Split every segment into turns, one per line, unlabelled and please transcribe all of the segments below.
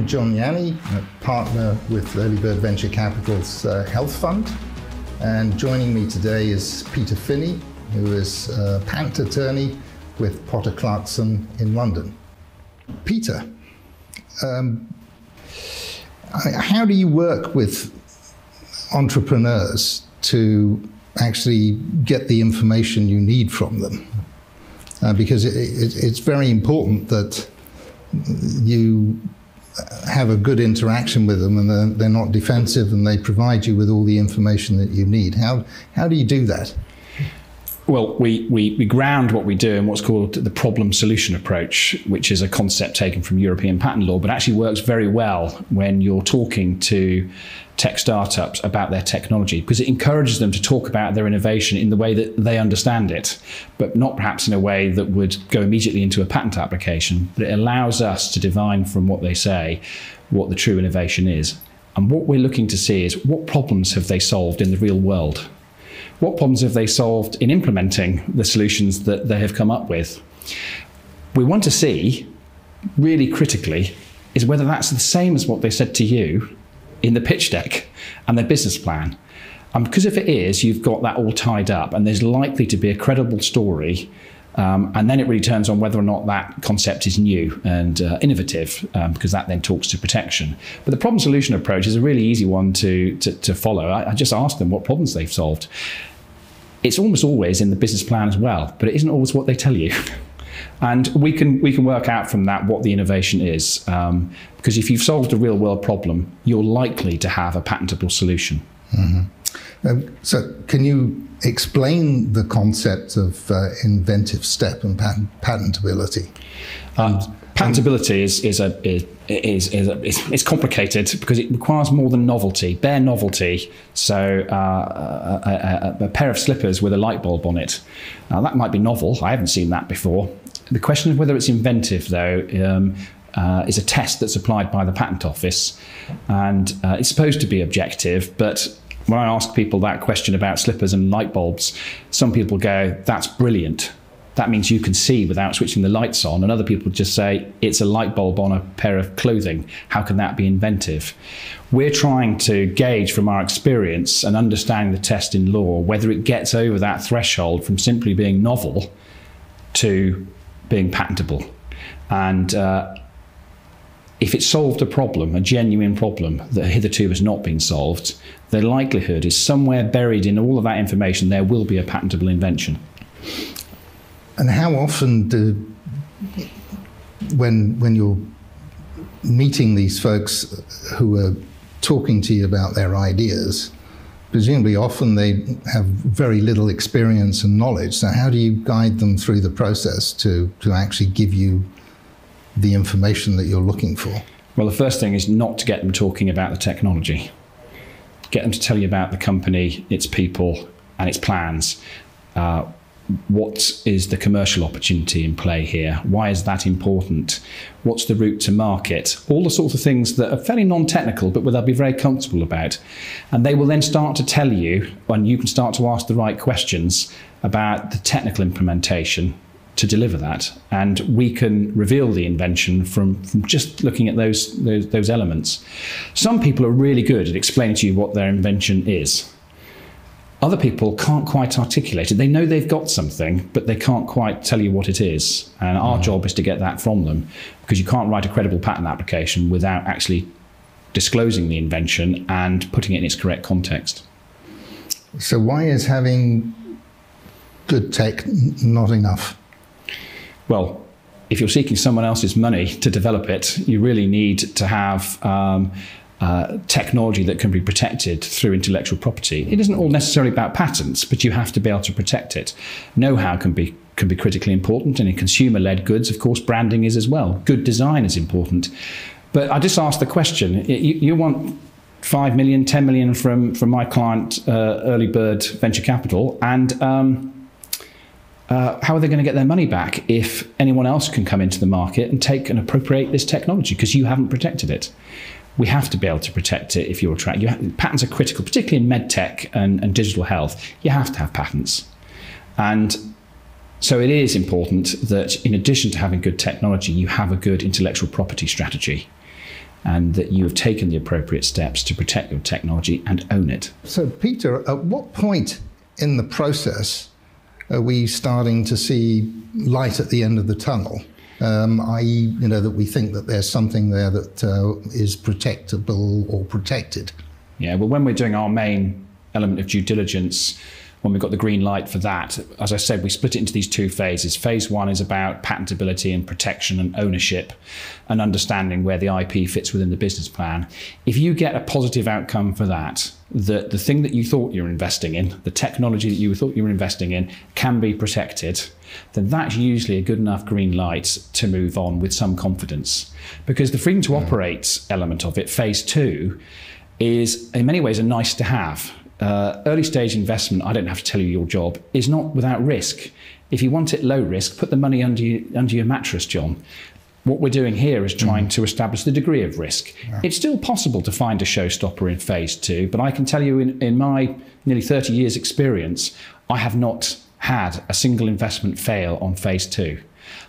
I'm John Yanni, a partner with Early Bird Venture Capital's Health Fund. And joining me today is Peter Finney, who is a patent attorney with Potter Clarkson in London. Peter, how do you work with entrepreneurs to actually get the information you need from them? Because it's very important that you have a good interaction with them and they're not defensive and they provide you with all the information that you need. How do you do that?
Well, we ground what we do in what's called the problem-solution approach, which is a concept taken from European patent law, but actually works very well when you're talking to tech startups about their technology, because it encourages them to talk about their innovation in the way that they understand it, but not perhaps in a way that would go immediately into a patent application. But it allows us to divine from what they say what the true innovation is. And what we're looking to see is what problems have they solved in the real world? What problems have they solved in implementing the solutions that they have come up with? We want to see, really critically, is whether that's the same as what they said to you in the pitch deck and their business plan. Because if it is, you've got that all tied up and there's likely to be a credible story, and then it really turns on whether or not that concept is new and innovative, because that then talks to protection. But the problem-solution approach is a really easy one to follow. I just ask them what problems they've solved. It's almost always in the business plan as well, but it isn't always what they tell you. And we can work out from that what the innovation is, because if you've solved a real world problem, you're likely to have a patentable solution.
Mm-hmm. So can you explain the concept of inventive step and patentability?
Patentability is complicated because it requires more than novelty, bare novelty. So a pair of slippers with a light bulb on it, that might be novel. I haven't seen that before. The question of whether it's inventive, though, is a test that's applied by the Patent Office, and it's supposed to be objective. But when I ask people that question about slippers and light bulbs, some people go, "That's brilliant. That means you can see without switching the lights on," and other people just say, "It's a light bulb on a pair of clothing. How can that be inventive?" We're trying to gauge from our experience and understanding the test in law whether it gets over that threshold from simply being novel to being patentable. And if it solved a problem, a genuine problem that hitherto has not been solved, the likelihood is somewhere buried in all of that information there will be a patentable invention.
And how often when you're meeting these folks who are talking to you about their ideas, presumably often they have very little experience and knowledge. So how do you guide them through the process to actually give you the information that you're looking for?
Well, the first thing is not to get them talking about the technology. Get them to tell you about the company, its people, and its plans. What is the commercial opportunity in play here? Why is that important? What's the route to market? All the sorts of things that are fairly non-technical, but they'll be very comfortable about. And they will then start to tell you, and you can start to ask the right questions about the technical implementation to deliver that. And we can reveal the invention from just looking at those elements. Some people are really good at explaining to you what their invention is. Other people can't quite articulate it. They know they've got something, but they can't quite tell you what it is. And our job is to get that from them, because you can't write a credible patent application without actually disclosing the invention and putting it in its correct context.
So why is having good tech not enough?
Well, if you're seeking someone else's money to develop it, you really need to have technology that can be protected through intellectual property. It isn't all necessarily about patents, but you have to be able to protect it. Know-how can be critically important, and in consumer-led goods, of course, branding is as well. Good design is important. But I just asked the question, you want 5 million, 10 million from my client, Early Bird Venture Capital, and how are they going to get their money back if anyone else can come into the market and take and appropriate this technology because you haven't protected it? We have to be able to protect it if you're patents are critical, particularly in medtech and digital health. You have to have patents. And so it is important that in addition to having good technology, you have a good intellectual property strategy. and that you have taken the appropriate steps to protect your technology and own it.
So, Peter, at what point in the process are we starting to see light at the end of the tunnel? I.e., that we think that there's something there that is protectable or protected.
Yeah, well, when we're doing our main element of due diligence, when we've got the green light for that, as I said, we split it into these two phases. Phase one is about patentability and protection and ownership and understanding where the IP fits within the business plan. If you get a positive outcome for that, that the thing that you thought you were investing in, the technology that you thought you were investing in can be protected, then that's usually a good enough green light to move on with some confidence. Because the freedom to operate element of it, phase two, is in many ways a nice to have. Early stage investment, I don't have to tell you your job, is not without risk. If you want it low risk, put the money under your mattress, John. What we're doing here is trying to establish the degree of risk. Yeah. It's still possible to find a showstopper in phase two, but I can tell you in my nearly 30 years experience, I have not had a single investment fail on phase two.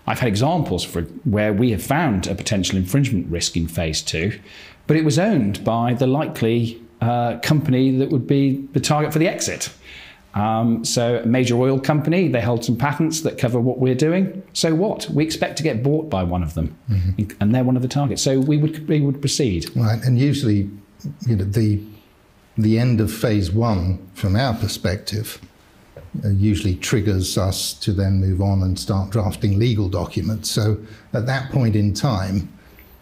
I've had examples where we have found a potential infringement risk in phase two, but it was owned by the likely company that would be the target for the exit. So a major oil company, they hold some patents that cover what we're doing. So what? We expect to get bought by one of them, and they're one of the targets. So we would proceed.
Right, and usually, the end of phase one, from our perspective, usually triggers us to then move on and start drafting legal documents. So at that point in time,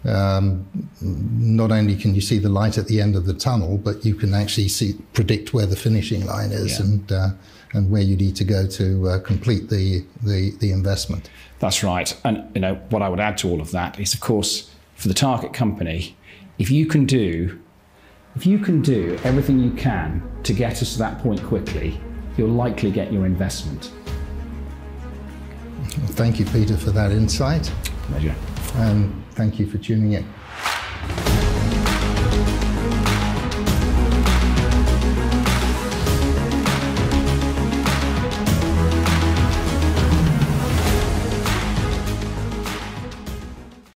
not only can you see the light at the end of the tunnel, but you can actually predict where the finishing line is, and where you need to go to complete the investment.
That's right. And what I would add to all of that is, of course, for the target company, if you can do everything you can to get us to that point quickly, you'll likely get your investment.
Well, thank you, Peter, for that insight.
Pleasure.
And thank you for tuning in.